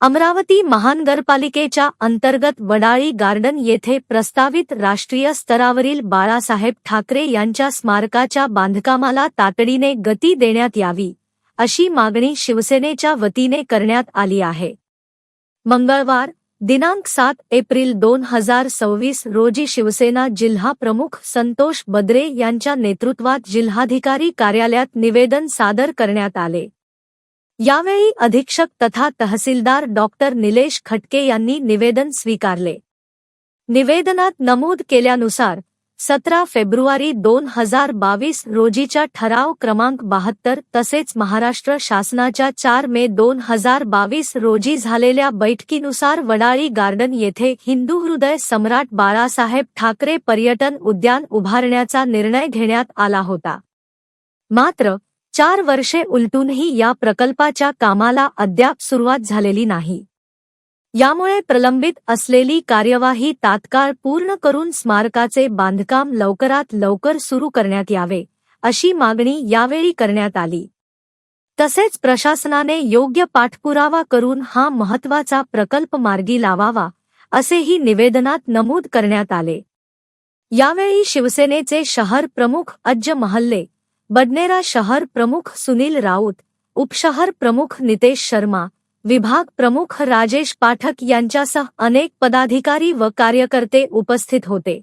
अमरावती महानगरपालिकेच्या अंतर्गत वडाळी गार्डन येथे प्रस्तावित राष्ट्रीय स्तरावरील बाळासाहेब ठाकरे यांच्या स्मारकाच्या बांधकामाला तातडीने गती देण्यात यावी, अशी मागणी शिवसेनेच्या वतीने करण्यात आली आहे. मंगळवार दिनांक 7 एप्रिल 2026 रोजी शिवसेना जिल्हा प्रमुख संतोष बद्रे यांच्या नेतृत्वात जिल्हाधिकारी कार्यालयात निवेदन सादर करण्यात आले. यावेळी अधीक्षक तथा तहसीलदार डॉक्टर निलेश खटके यांनी निवेदन स्वीकारले. निवेदनात नमूद केल्यानुसार 17 फेब्रुवारी 2022 रोजीच्या ठराव क्रमांक 72 तसेच महाराष्ट्र शासनाच्या 4 मे 2022 रोजी झालेल्या बैठकीनुसार वडाळी गार्डन येथे हिंदू हृदय सम्राट बाळासाहेब ठाकरे पर्यटन उद्यान उभारण्याचा निर्णय घेण्यात आला होता. मात्र 4 वर्षे उलटूनही या प्रकल्पाच्या कामाला अद्याप सुरुवात झालेली नाही. यामुळे प्रलंबित असलेली कार्यवाही तात्काळ पूर्ण करून स्मारकाचे बांधकाम लवकरात लवकर सुरू करण्यात यावे, अशी मागणी यावेळी करण्यात आली. तसेच प्रशासनाने योग्य पाठपुरावा करून हा महत्त्वाचा प्रकल्प मार्गी लावावा, असेही निवेदनात नमूद करण्यात आले. यावेळी शिवसेनेचे शहर प्रमुख अज्ज महल्ले, बडनेरा शहर प्रमुख सुनील राऊत, उपशहर प्रमुख नितेश शर्मा, विभाग प्रमुख राजेश पाठक यांच्यासह अनेक पदाधिकारी व कार्यकर्ते उपस्थित होते.